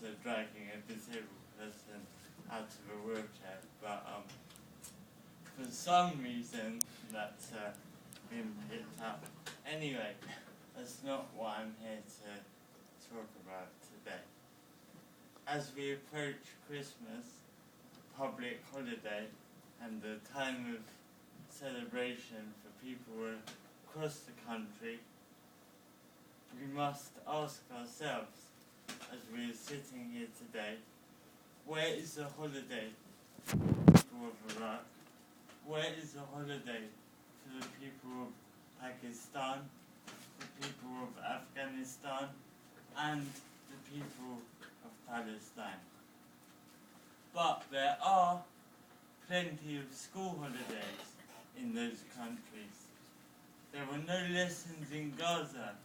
so dragging a disabled person out of a wheelchair, but for some reason that's been picked up. Anyway, that's not what I'm here to talk about today. As we approach Christmas, public holiday, and the time of celebration for people across the country, we must ask ourselves, as we are sitting here today, where is the holiday for the people of Iraq? Where is the holiday for the people of Pakistan, the people of Afghanistan, and the people of Palestine? But there are plenty of school holidays in those countries. There were no lessons in Gaza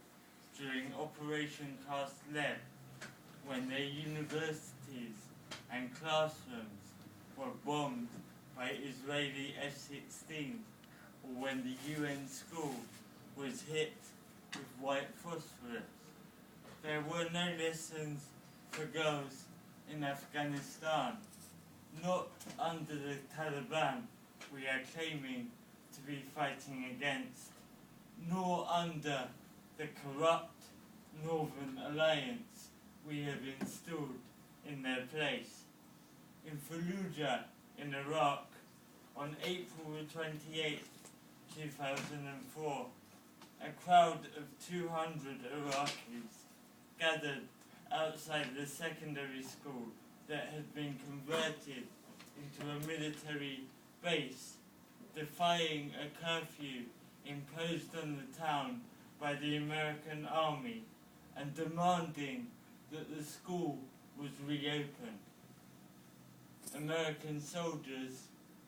during Operation Cast Lead, when their universities and classrooms were bombed by Israeli F-16s, or when the UN school was hit with white phosphorus. There were no lessons for girls in Afghanistan, not under the Taliban we are claiming to be fighting against, nor under the corrupt Northern Alliance we have installed in their place. In Fallujah, in Iraq, on April 28, 2004, a crowd of 200 Iraqis gathered outside the secondary school that had been converted into a military base, defying a curfew imposed on the town by the American army and demanding that the school was reopened. American soldiers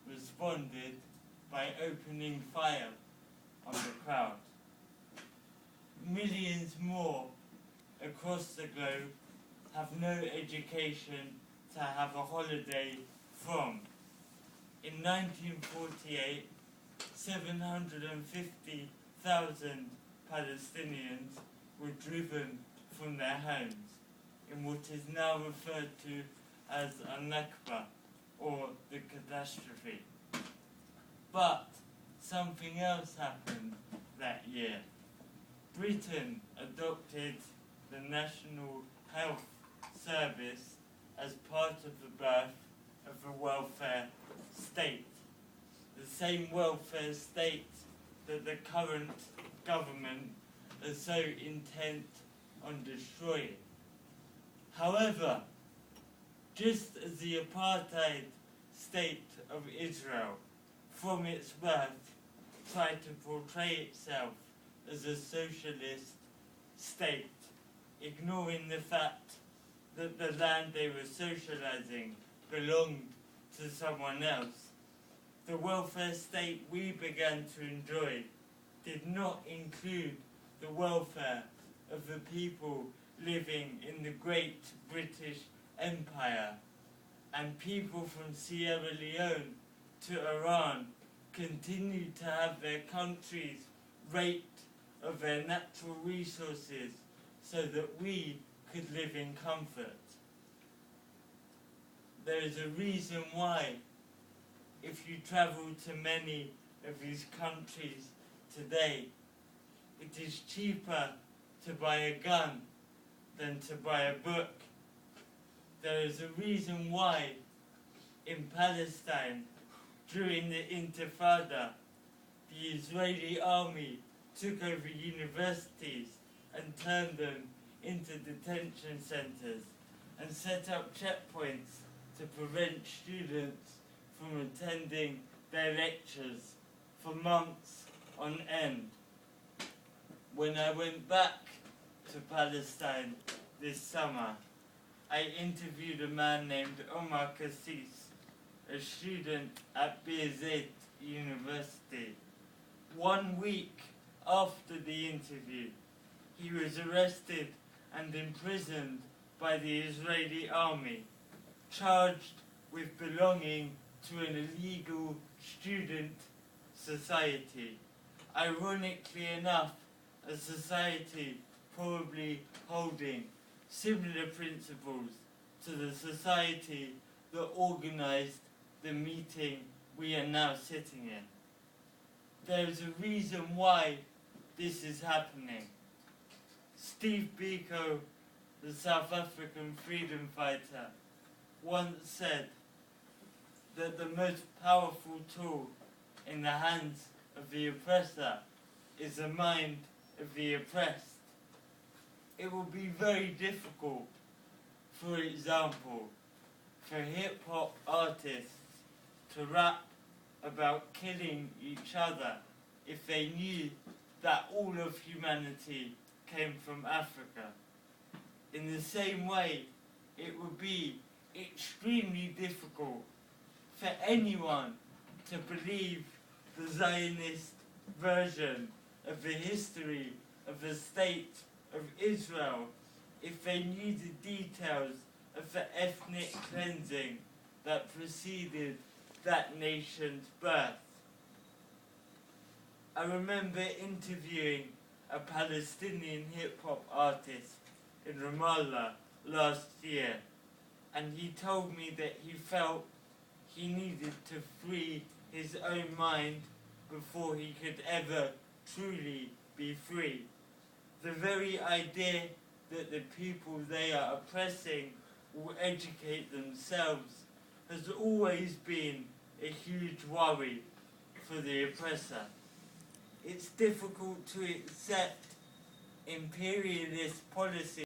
responded by opening fire on the crowd. Millions more across the globe have no education to have a holiday from. In 1948, 750,000 Palestinians were driven from their homes in what is now referred to as a Nakba, or the catastrophe. But something else happened that year. Britain adopted the National Health Service as part of the birth of the welfare state, the same welfare state that the current government is so intent on destroying. However, just as the apartheid state of Israel, from its birth, tried to portray itself as a socialist state, ignoring the fact that the land they were socializing belonged to someone else, the welfare state we began to enjoy did not include the welfare of the people living in the Great British Empire, and people from Sierra Leone to Iran continued to have their countries raped of their natural resources so that we could live in comfort. There is a reason why, if you travel to many of these countries today, it is cheaper to buy a gun than to buy a book. There is a reason why in Palestine, during the Intifada, the Israeli army took over universities and turned them into detention centers and set up checkpoints to prevent students from attending their lectures for months on end. When I went back to Palestine this summer, I interviewed a man named Omar Cassis, a student at Birzeit University. 1 week after the interview, he was arrested and imprisoned by the Israeli army, charged with belonging to an illegal student society. Ironically enough, a society probably holding similar principles to the society that organised the meeting we are now sitting in. There is a reason why this is happening. Steve Biko, the South African freedom fighter, once said that the most powerful tool in the hands of the oppressor is the mind of the oppressed. It will be very difficult, for example, for hip-hop artists to rap about killing each other if they knew that all of humanity came from Africa. In the same way, it would be extremely difficult for anyone to believe the Zionist version of the history of the state of Israel if they knew the details of the ethnic cleansing that preceded that nation's birth. I remember interviewing a Palestinian hip-hop artist in Ramallah last year, and he told me that he felt he needed to free his own mind before he could ever truly be free. The very idea that the people they are oppressing will educate themselves has always been a huge worry for the oppressor. It's difficult to accept imperialist policies